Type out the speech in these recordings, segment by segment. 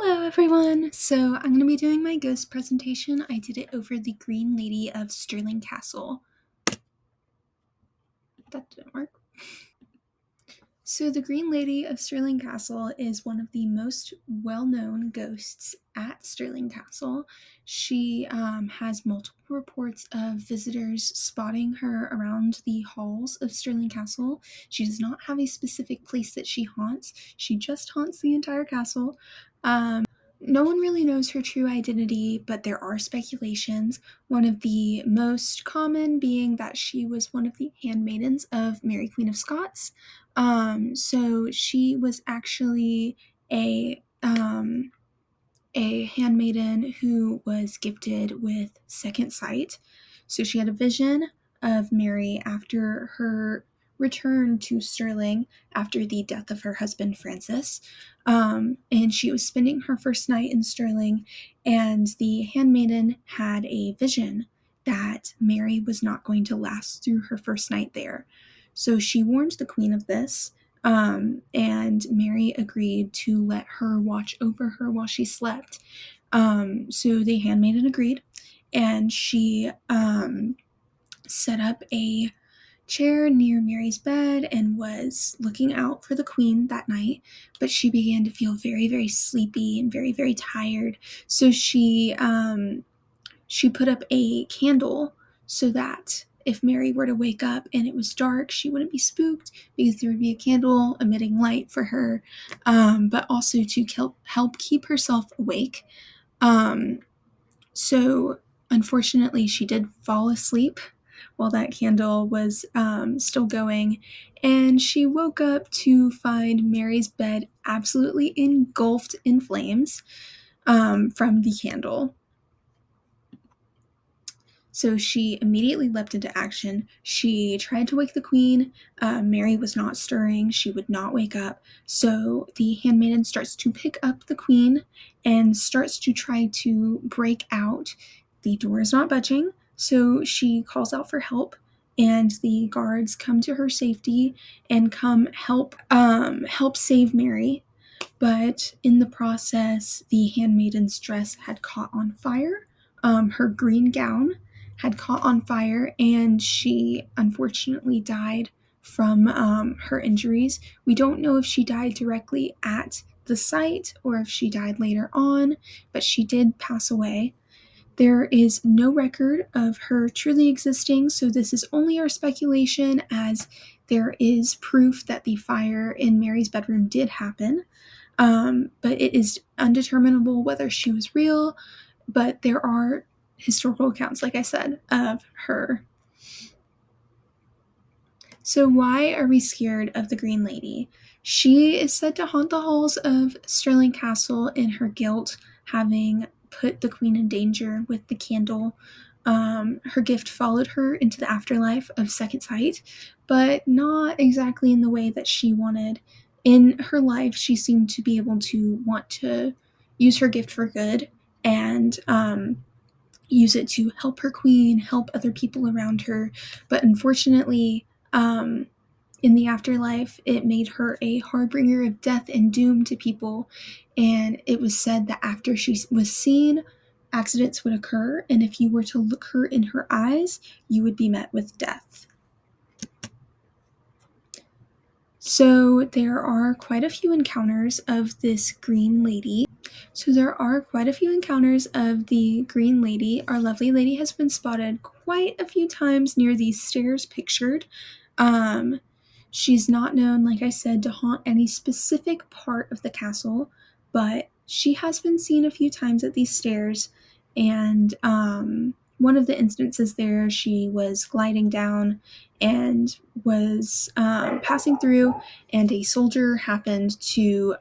Hello everyone! So I'm going to be doing my ghost presentation. I did it over the Green Lady of Stirling Castle. That didn't work. So the Green Lady of Stirling Castle is one of the most well-known ghosts at Stirling Castle. She has multiple reports of visitors spotting her around the halls of Stirling Castle. She does not have a specific place that she haunts. She just haunts the entire castle. No one really knows her true identity, but there are speculations. One of the most common being that she was one of the handmaidens of Mary Queen of Scots. So she was actually a handmaiden who was gifted with second sight. So she had a vision of Mary after her return to Stirling after the death of her husband Francis. And she was spending her first night in Stirling, and the handmaiden had a vision that Mary was not going to last through her first night there. So she warned the queen of this, and Mary agreed to let her watch over her while she slept. So the handmaiden agreed, and she set up a chair near Mary's bed and was looking out for the queen that night, but she began to feel very, very sleepy and very, very tired. So she put up a candle so that if Mary were to wake up and it was dark, she wouldn't be spooked because there would be a candle emitting light for her, but also to help keep herself awake. So unfortunately, she did fall asleep while that candle was still going, and she woke up to find Mary's bed absolutely engulfed in flames from the candle. So she immediately leapt into action. She tried to wake the queen. Mary was not stirring. She would not wake up. So the handmaiden starts to pick up the queen and starts to try to break out. The door is not budging, so she calls out for help, and the guards come to her safety and come help save Mary. But in the process, the handmaiden's dress had caught on fire. Her green gown had caught on fire, and she unfortunately died from her injuries. We don't know if she died directly at the site or if she died later on, but she did pass away. There is no record of her truly existing, so this is only our speculation, as there is proof that the fire in Mary's bedroom did happen. But it is undeterminable whether she was real, but there are historical accounts, like I said, of her. So why are we scared of the Green Lady? She is said to haunt the halls of Stirling Castle in her guilt, having put the queen in danger with the candle. Her gift followed her into the afterlife of second sight, but not exactly in the way that she wanted. In her life, she seemed to be able to want to use her gift for good and use it to help her queen, help other people around her. But unfortunately, in the afterlife, it made her a harbinger of death and doom to people. And it was said that after she was seen, accidents would occur, and if you were to look her in her eyes, you would be met with death. So there are quite a few encounters of this Green Lady. Our lovely lady has been spotted quite a few times near these stairs pictured. She's not known, like I said, to haunt any specific part of the castle, but she has been seen a few times at these stairs, and one of the instances there, she was gliding down and was passing through, and a soldier happened to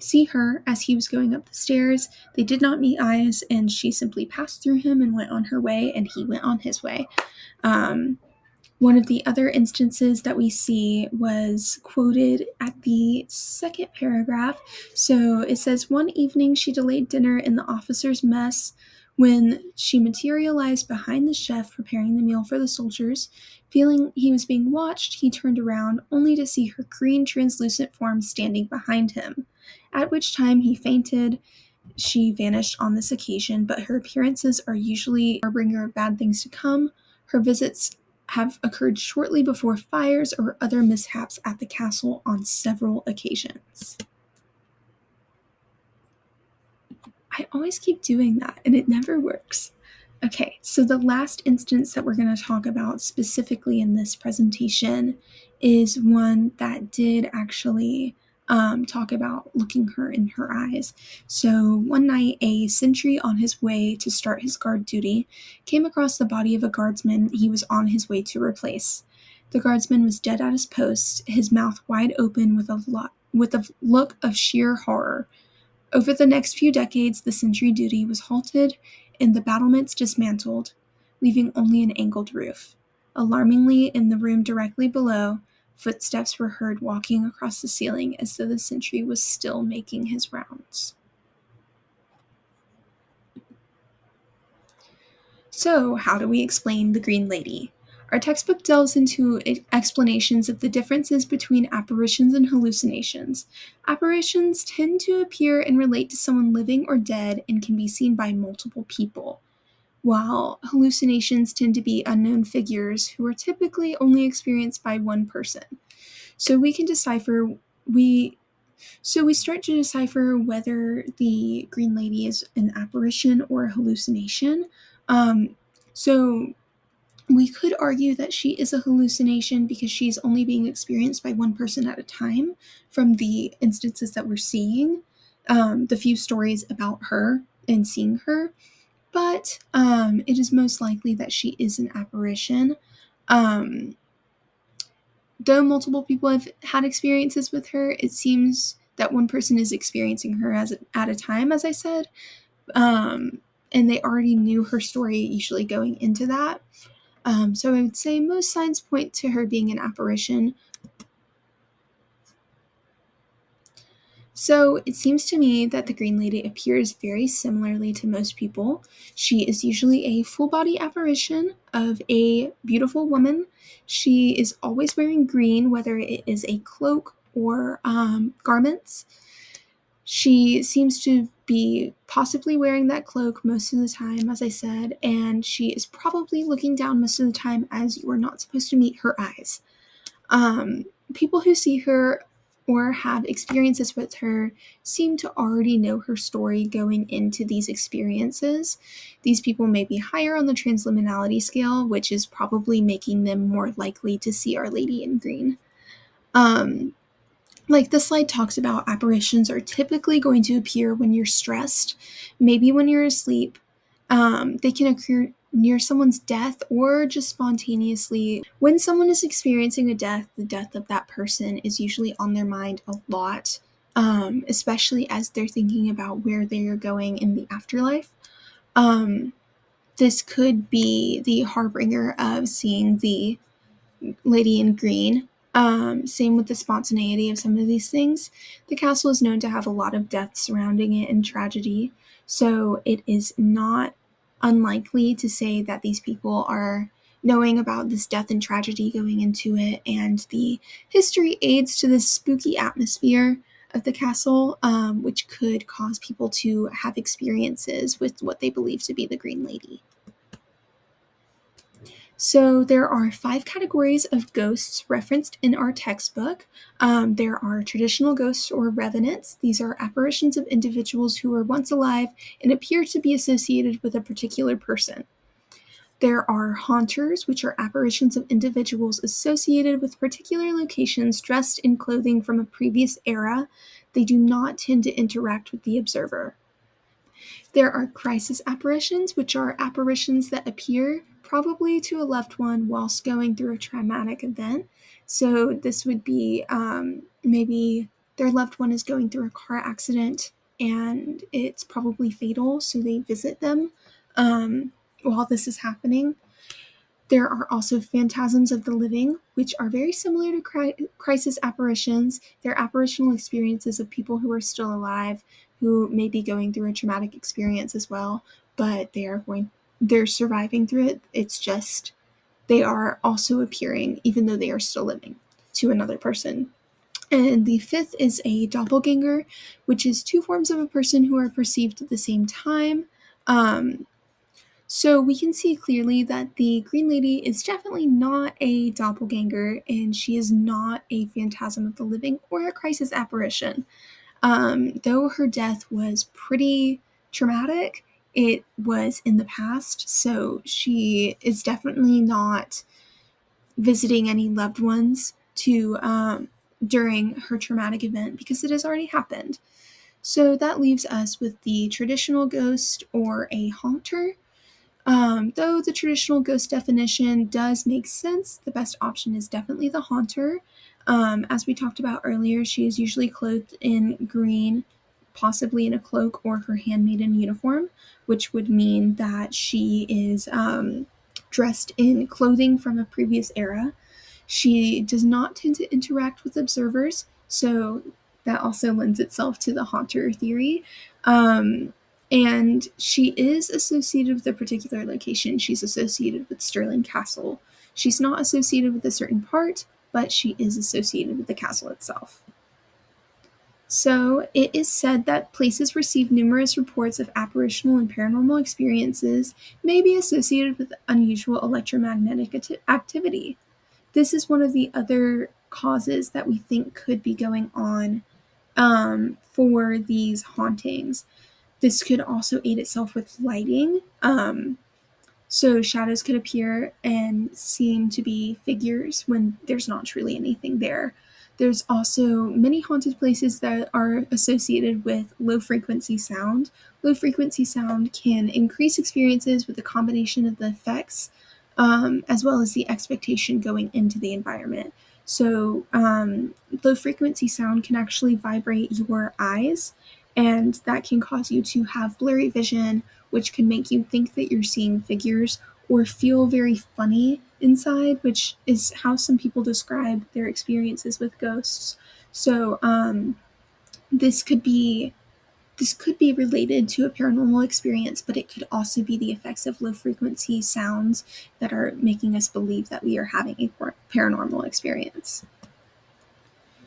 see her as he was going up the stairs. They did not meet eyes, and she simply passed through him and went on her way, and he went on his way. One of the other instances that we see was quoted at the second paragraph. So it says, "One evening she delayed dinner in the officers' mess. When she materialized behind the chef preparing the meal for the soldiers, feeling he was being watched, he turned around only to see her green translucent form standing behind him. at which time he fainted. She vanished on this occasion, but her appearances are usually a harbinger of bad things to come. Her visits have occurred shortly before fires or other mishaps at the castle on several occasions. I always keep doing that and it never works. Okay, so the last instance that we're going to talk about specifically in this presentation is one that did actually talk about looking her in her eyes. So one night, a sentry on his way to start his guard duty came across the body of a guardsman he was on his way to replace. The guardsman was dead at his post, his mouth wide open with a look of sheer horror. Over the next few decades, the sentry duty was halted and the battlements dismantled, leaving only an angled roof. Alarmingly, in the room directly below, footsteps were heard walking across the ceiling as though the sentry was still making his rounds. So, how do we explain the Green Lady? Our textbook delves into explanations of the differences between apparitions and hallucinations. Apparitions tend to appear and relate to someone living or dead and can be seen by multiple people, while hallucinations tend to be unknown figures who are typically only experienced by one person. So we can decipher we so we start to decipher whether the Green Lady is an apparition or a hallucination. Um, so we could argue that she is a hallucination because she's only being experienced by one person at a time from the instances that we're seeing, the few stories about her and seeing her. But it is most likely that she is an apparition. Um, though multiple people have had experiences with her, it seems that one person is experiencing her at a time, as I said, and they already knew her story usually going into that. So I would say most signs point to her being an apparition. So it seems to me that the Green Lady appears very similarly to most people. She is usually a full body apparition of a beautiful woman. She is always wearing green, whether it is a cloak or garments. She seems to be possibly wearing that cloak most of the time, as I said, and she is probably looking down most of the time as you are not supposed to meet her eyes. Um, People who see her or have experiences with her seem to already know her story going into these experiences. These people may be higher on the transliminality scale, which is probably making them more likely to see Our Lady in Green. Like the slide talks about, apparitions are typically going to appear when you're stressed, maybe when you're asleep. They can occur near someone's death or just spontaneously. When someone is experiencing a death, the death of that person is usually on their mind a lot, especially as they're thinking about where they're going in the afterlife. This could be the harbinger of seeing the Lady in Green. Same with the spontaneity of some of these things. The castle is known to have a lot of death surrounding it and tragedy, so it is not unlikely to say that these people are knowing about this death and tragedy going into it, and the history aids to this spooky atmosphere of the castle, which could cause people to have experiences with what they believe to be the Green Lady. So there are 5 categories of ghosts referenced in our textbook. There are traditional ghosts or revenants. These are apparitions of individuals who were once alive and appear to be associated with a particular person. There are haunters, which are apparitions of individuals associated with particular locations dressed in clothing from a previous era. They do not tend to interact with the observer. There are crisis apparitions, which are apparitions that appear probably to a loved one whilst going through a traumatic event. So this would be maybe their loved one is going through a car accident and it's probably fatal, so they visit them while this is happening. There are also phantasms of the living, which are very similar to crisis apparitions. They're apparitional experiences of people who are still alive, who may be going through a traumatic experience as well, but they're surviving through it. It's just they are also appearing, even though they are still living, to another person. And the fifth is a doppelganger, which is two forms of a person who are perceived at the same time. Um, so we can see clearly that the Green Lady is definitely not a doppelganger, and she is not a phantasm of the living or a crisis apparition. Though her death was pretty traumatic, it was in the past, so she is definitely not visiting any loved ones to during her traumatic event because it has already happened. So that leaves us with the traditional ghost or a haunter. Though the traditional ghost definition does make sense, the best option is definitely the haunter. As we talked about earlier, she is usually clothed in green, possibly in a cloak or her handmaiden uniform, which would mean that she is dressed in clothing from a previous era. She does not tend to interact with observers, so that also lends itself to the haunter theory. And she is associated with a particular location. She's associated with Stirling Castle. She's not associated with a certain part, but she is associated with the castle itself. So, it is said that places receive numerous reports of apparitional and paranormal experiences may be associated with unusual electromagnetic activity. This is one of the other causes that we think could be going on for these hauntings. This could also aid itself with lighting. So shadows could appear and seem to be figures when there's not truly anything there. There's also many haunted places that are associated with low frequency sound. Low frequency sound can increase experiences with a combination of the effects as well as the expectation going into the environment. So, low frequency sound can actually vibrate your eyes, and that can cause you to have blurry vision, which can make you think that you're seeing figures or feel very funny inside, which is how some people describe their experiences with ghosts. So, this could be this could be related to a paranormal experience, but it could also be the effects of low frequency sounds that are making us believe that we are having a paranormal experience.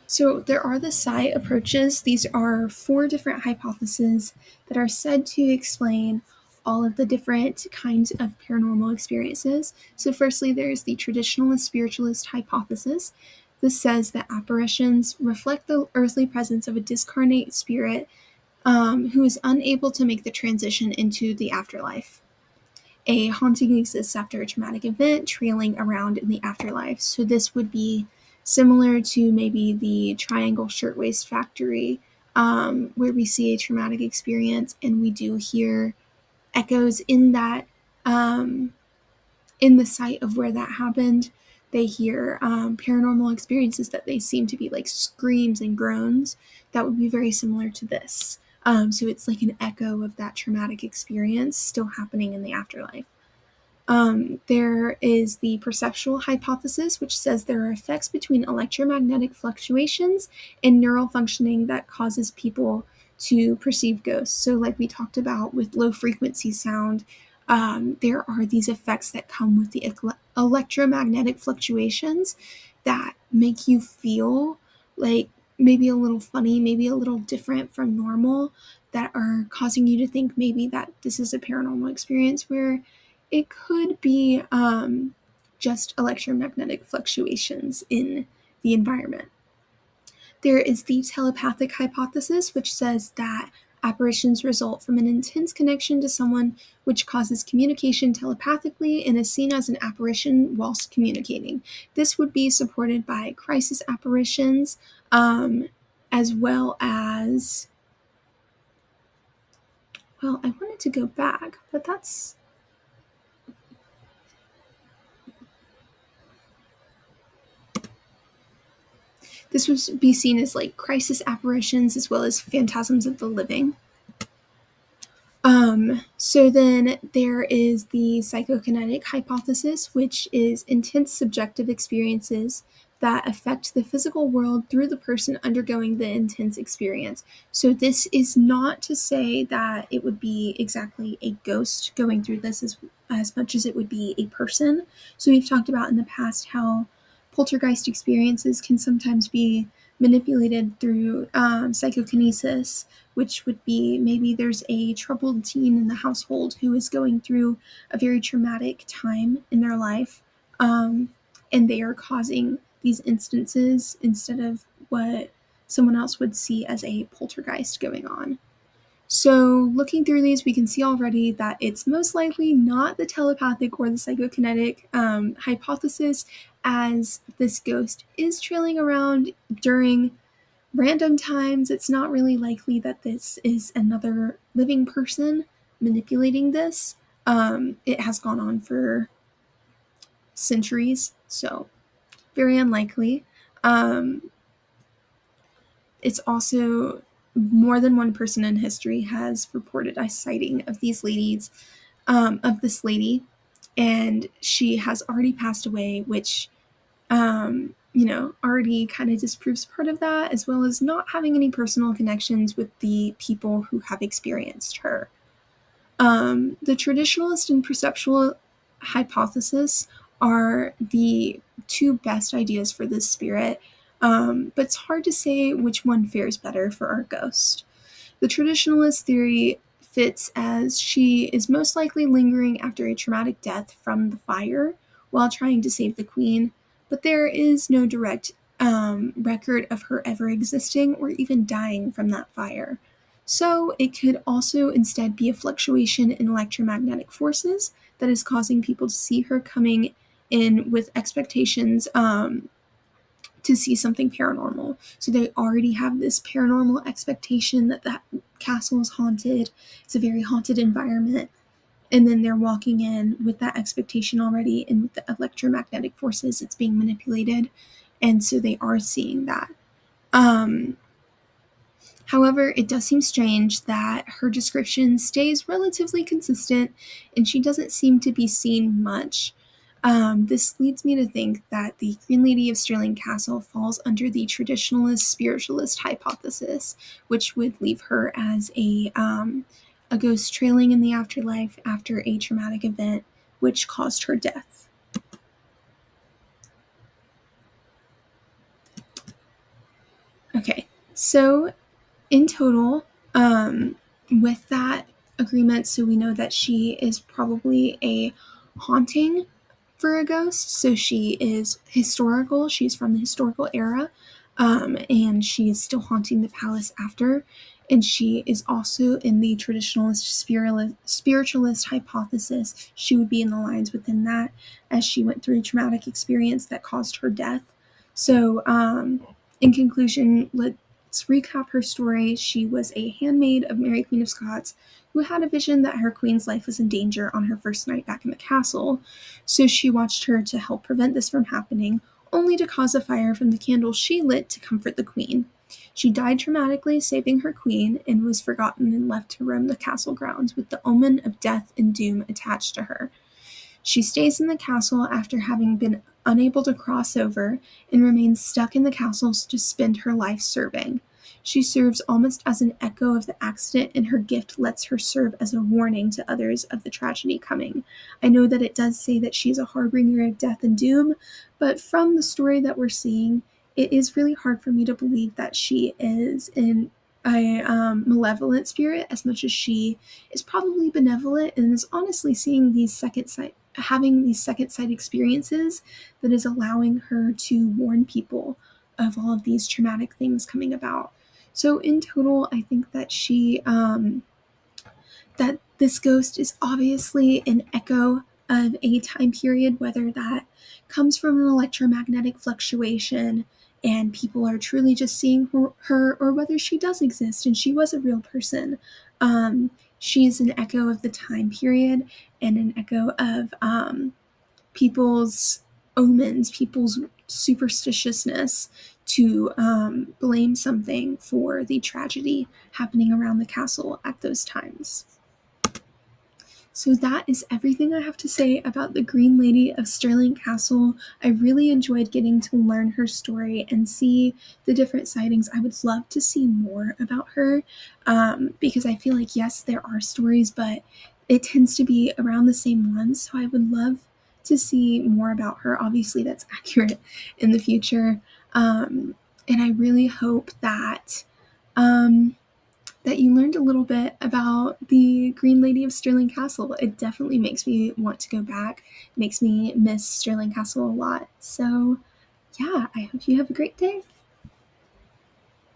So there are the psi approaches. These are four different hypotheses that are said to explain all of the different kinds of paranormal experiences. So firstly, there's the traditionalist spiritualist hypothesis. This says that apparitions reflect the earthly presence of a discarnate spirit who is unable to make the transition into the afterlife. A haunting exists after a traumatic event, trailing around in the afterlife. So this would be similar to maybe the Triangle Shirtwaist Factory, where we see a traumatic experience and we do hear echoes in that, in the site of where that happened. They hear paranormal experiences that they seem to be like screams and groans. That would be very similar to this. So it's like an echo of that traumatic experience still happening in the afterlife. There is the perceptual hypothesis, which says there are effects between electromagnetic fluctuations and neural functioning that causes people to perceive ghosts. So, like we talked about with low frequency sound, there are these effects that come with the electromagnetic fluctuations that make you feel like maybe a little funny, maybe a little different from normal, that are causing you to think maybe that this is a paranormal experience where it could be just electromagnetic fluctuations in the environment. There is the telepathic hypothesis, which says that apparitions result from an intense connection to someone, which causes communication telepathically and is seen as an apparition whilst communicating. This would be supported by crisis apparitions, as well as, well, I wanted to go back, but this would be seen as like crisis apparitions as well as phantasms of the living. So then there is the psychokinetic hypothesis, which is intense subjective experiences that affect the physical world through the person undergoing the intense experience. So this is not to say that it would be exactly a ghost going through this as much as it would be a person. So we've talked about in the past how poltergeist experiences can sometimes be manipulated through psychokinesis, which would be maybe there's a troubled teen in the household who is going through a very traumatic time in their life, and they are causing these instances instead of what someone else would see as a poltergeist going on. So, looking through these, we can see already that it's most likely not the telepathic or the psychokinetic hypothesis, as this ghost is trailing around during random times. It's not really likely that this is another living person manipulating this. It has gone on for centuries, so very unlikely. Um, it's also more than one person in history has reported a sighting of these ladies, of this lady, and she has already passed away, which already kind of disproves part of that, as well as not having any personal connections with the people who have experienced her. The traditionalist and perceptual hypothesis are the two best ideas for this spirit, but it's hard to say which one fares better for our ghost. The traditionalist theory fits as she is most likely lingering after a traumatic death from the fire while trying to save the queen, but there is no direct record of her ever existing or even dying from that fire. So it could also instead be a fluctuation in electromagnetic forces that is causing people to see her coming in with expectations to see something paranormal. So they already have this paranormal expectation that that castle is haunted. It's a very haunted environment. And then they're walking in with that expectation already, and with the electromagnetic forces, it's being manipulated. And so they are seeing that. Um, However, it does seem strange that her description stays relatively consistent and she doesn't seem to be seen much. This leads me to think that the Green Lady of Stirling Castle falls under the traditionalist spiritualist hypothesis, which would leave her as a ghost trailing in the afterlife after a traumatic event which caused her death. Okay, so in total, with that agreement, so we know that she is probably a haunting for a ghost. So she is historical. She's from the historical era, and she is still haunting the palace after. And she is also in the traditionalist spiritualist hypothesis. She would be in the lines within that, as she went through a traumatic experience that caused her death. So, in conclusion, let's recap her story. She was a handmaid of Mary Queen of Scots who had a vision that her queen's life was in danger on her first night back in the castle, so she watched her to help prevent this from happening, only to cause a fire from the candle she lit to comfort the queen. She died dramatically, saving her queen, and was forgotten and left to roam the castle grounds with the omen of death and doom attached to her. She stays in the castle after having been unable to cross over, and remains stuck in the castle to spend her life serving. She serves almost as an echo of the accident, and her gift lets her serve as a warning to others of the tragedy coming. I know that it does say that she is a harbinger of death and doom, but from the story that we're seeing, it is really hard for me to believe that she is a malevolent spirit as much as she is probably benevolent, and is honestly seeing these having these second sight experiences that is allowing her to warn people of all of these traumatic things coming about. So in total, I think that that this ghost is obviously an echo of a time period, whether that comes from an electromagnetic fluctuation and people are truly just seeing her, or whether she does exist and she was a real person. She is an echo of the time period and an echo of people's omens, people's superstitiousness to blame something for the tragedy happening around the castle at those times. So that is everything I have to say about the Green Lady of Stirling Castle. I really enjoyed getting to learn her story and see the different sightings. I would love to see more about her, because I feel like, yes, there are stories, but it tends to be around the same ones. So I would love to see more about her. Obviously, that's accurate in the future. And I really hope that um, that you learned a little bit about the Green Lady of Stirling Castle. It definitely makes me want to go back, makes me miss Stirling Castle a lot. So, yeah, I hope you have a great day.